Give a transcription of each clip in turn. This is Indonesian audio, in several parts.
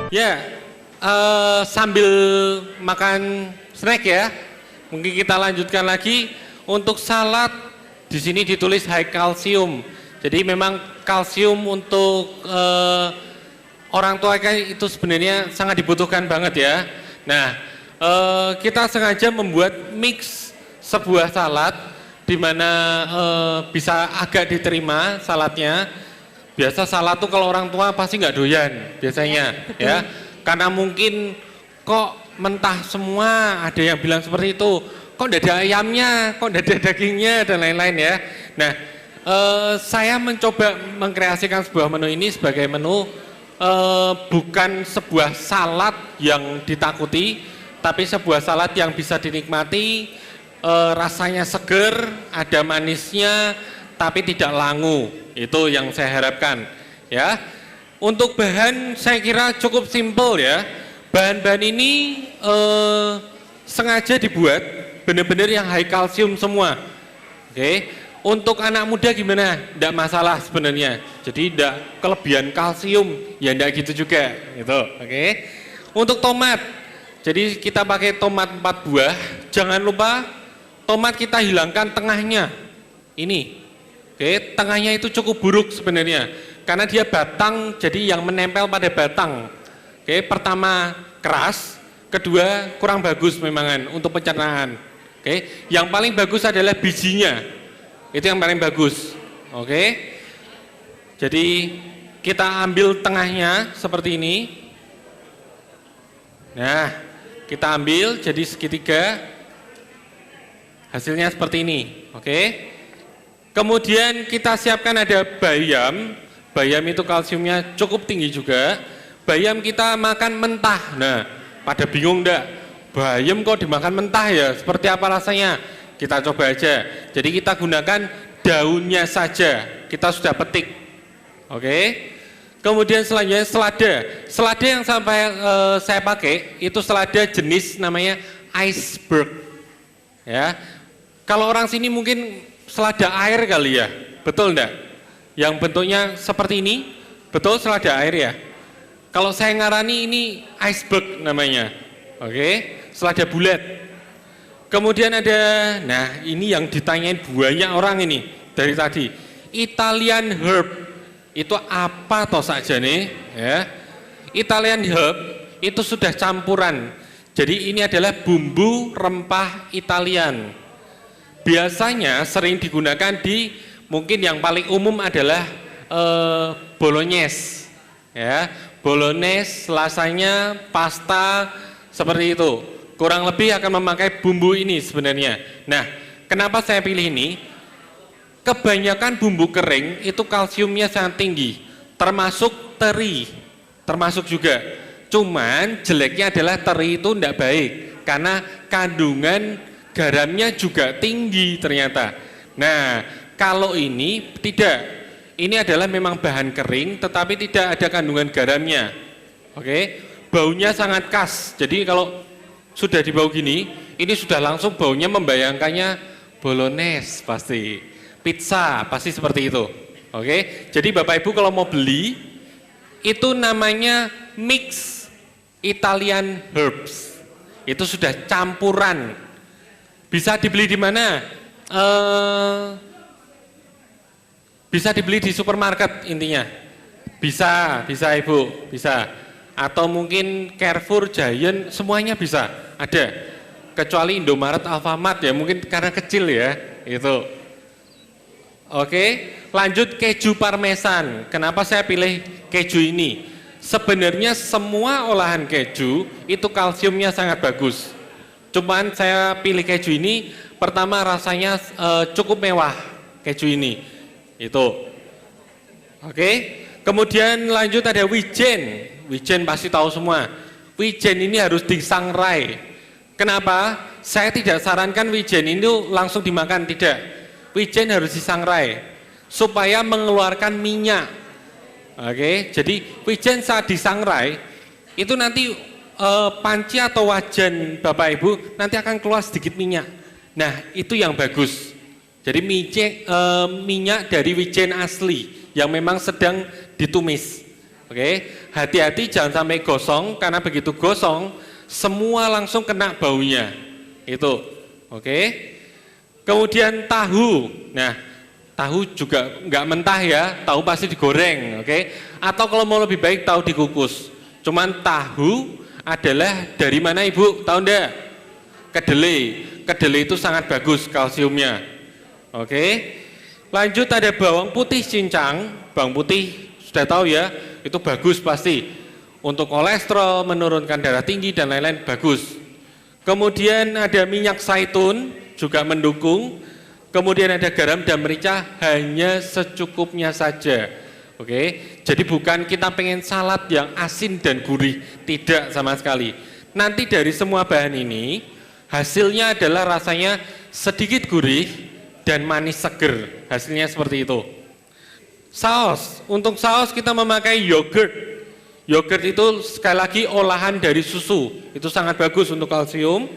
Ya, sambil makan snack ya, mungkin kita lanjutkan lagi. Untuk salad di sini ditulis high kalsium. Jadi memang kalsium untuk orang tua itu sebenarnya sangat dibutuhkan banget ya. Nah, kita sengaja membuat mix sebuah salad di mana bisa agak diterima saladnya. Biasa salad tuh kalau orang tua pasti nggak doyan biasanya ya, karena mungkin kok mentah semua, ada yang bilang seperti itu, kok nggak ada ayamnya, kok nggak ada dagingnya dan lain-lain ya. Nah, saya mencoba mengkreasikan sebuah menu ini sebagai menu bukan sebuah salad yang ditakuti, tapi sebuah salad yang bisa dinikmati, rasanya seger, ada manisnya, tapi tidak langu. Itu yang saya harapkan ya. Untuk bahan saya kira cukup simpel ya. Bahan-bahan ini sengaja dibuat benar-benar yang high kalsium semua. Oke. Untuk anak muda gimana? Tidak masalah sebenarnya. Jadi tidak kelebihan kalsium, ya tidak gitu juga gitu. Oke. Untuk tomat. Jadi kita pakai tomat 4 buah. Jangan lupa tomat kita hilangkan tengahnya. Ini. Oke, tengahnya itu cukup buruk sebenarnya, karena dia batang, jadi yang menempel pada batang. Oke, pertama keras, kedua kurang bagus memangan untuk pencernaan. Oke, yang paling bagus adalah bijinya, itu yang paling bagus. Oke, jadi kita ambil tengahnya seperti ini. Nah, kita ambil jadi segitiga, hasilnya seperti ini. Oke. Kemudian kita siapkan ada bayam. Bayam itu kalsiumnya cukup tinggi juga. Bayam kita makan mentah. Nah, pada bingung enggak? Bayam kok dimakan mentah ya? Seperti apa rasanya? Kita coba aja. Jadi kita gunakan daunnya saja. Kita sudah petik. Oke. Kemudian selanjutnya selada. Selada yang saya pakai itu selada jenis namanya iceberg. Ya. Kalau orang sini mungkin selada air kali ya, betul enggak? Yang bentuknya seperti ini, betul selada air ya? Kalau saya ngarani ini iceberg namanya, oke? Selada bulat. Kemudian ada, nah ini yang ditanyain banyak orang ini dari tadi, Italian herb, itu apa toh saja nih? Ya, Italian herb itu sudah campuran, jadi ini adalah bumbu rempah Italian. Biasanya sering digunakan di, mungkin yang paling umum adalah bolognese ya, bolognese, lasagna, pasta seperti itu. Kurang lebih akan memakai bumbu ini sebenarnya. Nah, kenapa saya pilih ini? Kebanyakan bumbu kering itu kalsiumnya sangat tinggi, termasuk teri, termasuk juga. Cuman jeleknya adalah teri itu tidak baik karena kandungan garamnya juga tinggi ternyata. Nah, kalau ini tidak, ini adalah memang bahan kering tetapi tidak ada kandungan garamnya. Oke, baunya sangat khas. Jadi kalau sudah dibau gini, ini sudah langsung baunya membayangkannya bolognese pasti, pizza pasti seperti itu. Oke, jadi Bapak Ibu kalau mau beli itu namanya mix Italian herbs. Itu sudah campuran. Bisa dibeli di mana? Bisa dibeli di supermarket intinya. Bisa Ibu, bisa. Atau mungkin Carrefour, Giant, semuanya bisa. Ada. Kecuali Indomaret, Alfamart ya, mungkin karena kecil ya, itu. Oke, lanjut keju parmesan. Kenapa saya pilih keju ini? Sebenarnya semua olahan keju itu kalsiumnya sangat bagus. Cuman saya pilih keju ini, pertama rasanya cukup mewah keju ini, itu. Oke, kemudian lanjut ada wijen. Wijen pasti tahu semua. Wijen ini harus disangrai. Kenapa? Saya tidak sarankan wijen ini langsung dimakan, tidak. Wijen harus disangrai supaya mengeluarkan minyak. Oke, jadi wijen saat disangrai itu nanti panci atau wajan Bapak Ibu nanti akan keluar sedikit minyak. Nah, itu yang bagus. Jadi minyak dari wijen asli yang memang sedang ditumis. Oke, hati-hati jangan sampai gosong, karena begitu gosong semua langsung kena baunya. Itu. Oke. Kemudian tahu. Nah, tahu juga nggak mentah ya, tahu pasti digoreng, oke? Atau kalau mau lebih baik tahu dikukus. Cuman tahu adalah dari mana Ibu? Tahu enggak? Kedelai. Kedelai itu sangat bagus kalsiumnya. Oke. Lanjut ada bawang putih cincang. Bawang putih sudah tahu ya, itu bagus pasti. Untuk kolesterol, menurunkan darah tinggi dan lain-lain bagus. Kemudian ada minyak zaitun juga mendukung. Kemudian ada garam dan merica hanya secukupnya saja. Oke, jadi bukan kita pengen salad yang asin dan gurih, tidak sama sekali. Nanti dari semua bahan ini hasilnya adalah rasanya sedikit gurih dan manis seger. Hasilnya seperti itu. Saus, untuk saus kita memakai yogurt. Yogurt itu sekali lagi olahan dari susu, itu sangat bagus untuk kalsium.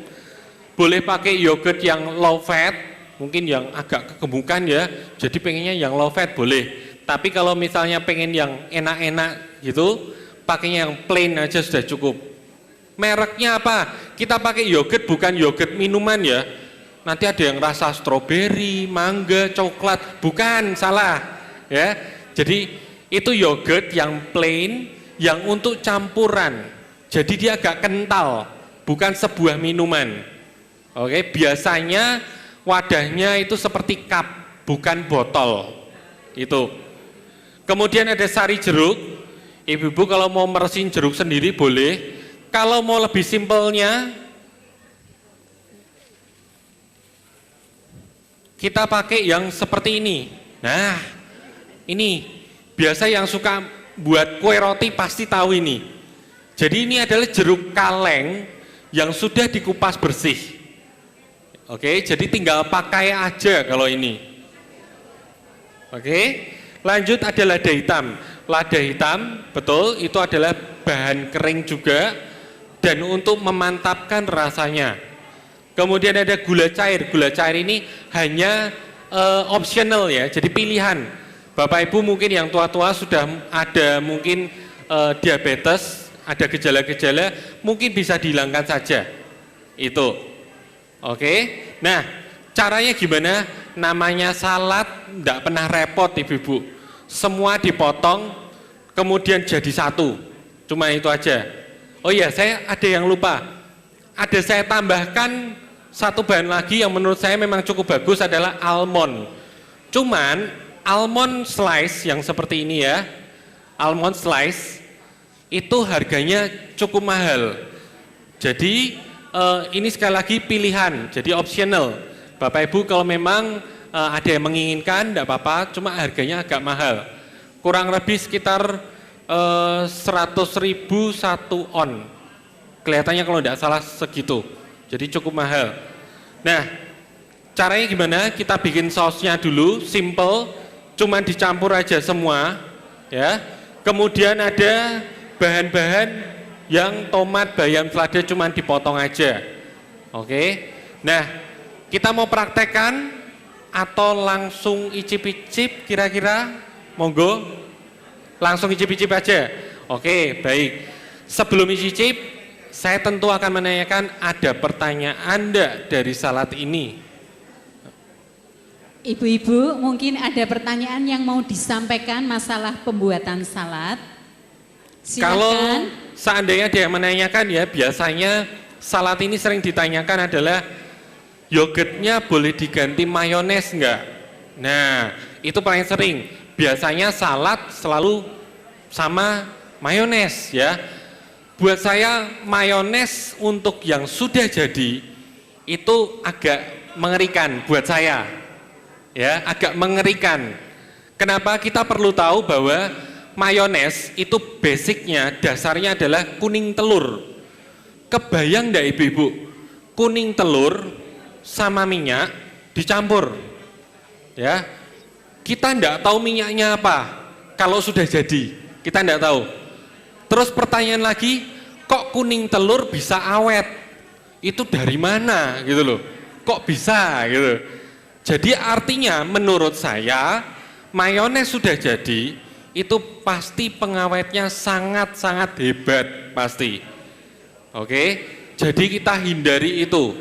Boleh pakai yogurt yang low fat, mungkin yang agak kegemukan ya, jadi pengennya yang low fat boleh. Tapi kalau misalnya pengen yang enak-enak gitu, pakainya yang plain aja sudah cukup. Mereknya apa? Kita pakai yogurt bukan yogurt minuman ya. Nanti ada yang rasa stroberi, mangga, coklat, bukan, salah ya. Jadi itu yogurt yang plain, yang untuk campuran. Jadi dia agak kental, bukan sebuah minuman. Oke, biasanya wadahnya itu seperti cup, bukan botol. Itu. Kemudian ada sari jeruk. Ibu-ibu kalau mau meresin jeruk sendiri boleh. Kalau mau lebih simpelnya, kita pakai yang seperti ini. Nah, ini biasa yang suka buat kue roti pasti tahu ini. Jadi ini adalah jeruk kaleng yang sudah dikupas bersih. Oke, jadi tinggal pakai aja kalau ini. Oke, lanjut ada lada hitam. Lada hitam, betul, itu adalah bahan kering juga dan untuk memantapkan rasanya. Kemudian ada gula cair. Gula cair ini hanya optional ya, jadi pilihan. Bapak Ibu mungkin yang tua-tua sudah ada mungkin diabetes, ada gejala-gejala, mungkin bisa dihilangkan saja. Itu. Oke, nah caranya gimana? Namanya salad, tidak pernah repot Ibu-ibu. Semua dipotong, kemudian jadi satu. Cuma itu aja. Oh iya, saya ada yang lupa. Ada saya tambahkan satu bahan lagi yang menurut saya memang cukup bagus adalah almond. Cuman almond slice yang seperti ini ya, almond slice itu harganya cukup mahal. Jadi ini sekali lagi pilihan, jadi optional. Bapak Ibu kalau memang ada yang menginginkan, tidak apa-apa, cuma harganya agak mahal. Kurang lebih sekitar 100.000 satu on. Kelihatannya kalau tidak salah segitu, jadi cukup mahal. Nah, caranya gimana? Kita bikin sausnya dulu, simple, cuma dicampur aja semua, ya. Kemudian ada bahan-bahan yang tomat, bayam, selada cuma dipotong aja. Oke. Nah, kita mau praktekkan atau langsung icip-icip kira-kira? Monggo. Langsung icip-icip aja. Oke, baik. Sebelum icip, saya tentu akan menanyakan ada pertanyaan enggak dari salad ini? Ibu-ibu, mungkin ada pertanyaan yang mau disampaikan masalah pembuatan salad. Silakan. Kalau seandainya dia menanyakan ya, biasanya salad ini sering ditanyakan adalah yogurtnya boleh diganti mayones enggak? Nah, itu paling sering. Biasanya salad selalu sama mayones ya. Buat saya mayones untuk yang sudah jadi itu agak mengerikan buat saya. Ya, agak mengerikan. Kenapa? Kita perlu tahu bahwa mayones itu basicnya, dasarnya adalah kuning telur. Kebayang enggak ibu-ibu? Kuning telur sama minyak dicampur. Ya. Kita enggak tahu minyaknya apa kalau sudah jadi. Kita enggak tahu. Terus pertanyaan lagi, kok kuning telur bisa awet? Itu dari mana gitu loh. Kok bisa gitu. Jadi artinya menurut saya mayones sudah jadi itu pasti pengawetnya sangat-sangat hebat pasti. Oke, jadi kita hindari itu.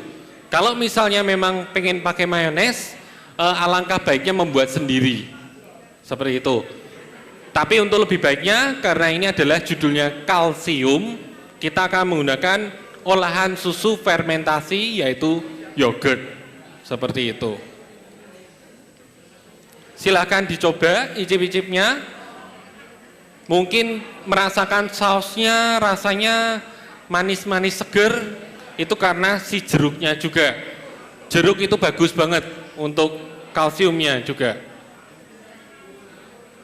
Kalau misalnya memang pengen pakai mayones, alangkah baiknya membuat sendiri, seperti itu. Tapi untuk lebih baiknya, karena ini adalah judulnya kalsium, kita akan menggunakan olahan susu fermentasi, yaitu yogurt, seperti itu. Silahkan dicoba icip-icipnya. Mungkin merasakan sausnya rasanya manis-manis seger, itu karena si jeruknya juga. Jeruk itu bagus banget untuk kalsiumnya juga.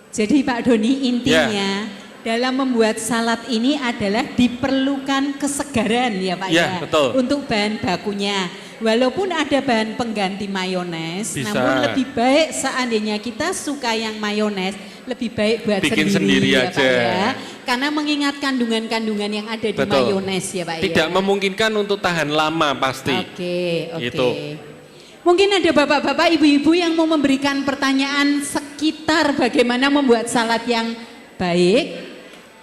Jadi Pak Doni, intinya dalam membuat salad ini adalah diperlukan kesegaran ya Pak ya, betul. Untuk bahan bakunya. Walaupun ada bahan pengganti mayones, Bisa. namun lebih baik seandainya kita suka yang mayones, lebih baik buat Bikin sendiri ya aja. Pak ya. Karena mengingat kandungan-kandungan yang ada di Betul. mayones ya Pak Tidak ya. memungkinkan untuk tahan lama pasti. Oke. Gitu. Mungkin ada bapak-bapak, ibu-ibu yang mau memberikan pertanyaan sekitar bagaimana membuat salad yang baik.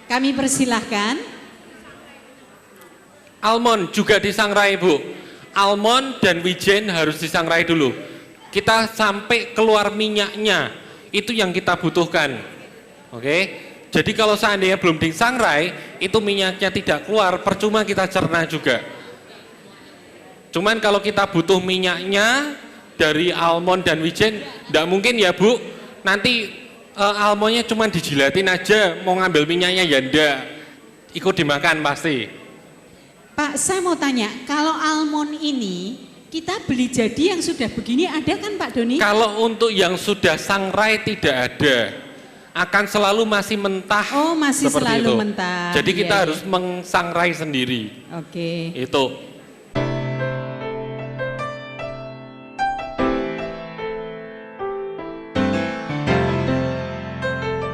Kami persilahkan. Almond juga disangrai Bu. Almond dan wijen harus disangrai dulu. Kita sampai keluar minyaknya, itu yang kita butuhkan. Oke. Jadi kalau seandainya belum disangrai, itu minyaknya tidak keluar, percuma kita cerna juga. Cuman kalau kita butuh minyaknya dari almond dan wijen, tidak mungkin ya Bu, nanti almondnya cuma dijilatin aja, mau ngambil minyaknya ya ndak, ikut dimakan pasti. Pak, saya mau tanya, kalau almond ini kita beli jadi yang sudah begini ada kan Pak Doni? Kalau untuk yang sudah sangrai tidak ada, akan selalu masih mentah. Oh, masih seperti selalu itu. mentah. Jadi kita Iya, harus mengsangrai sendiri. Oke. Itu.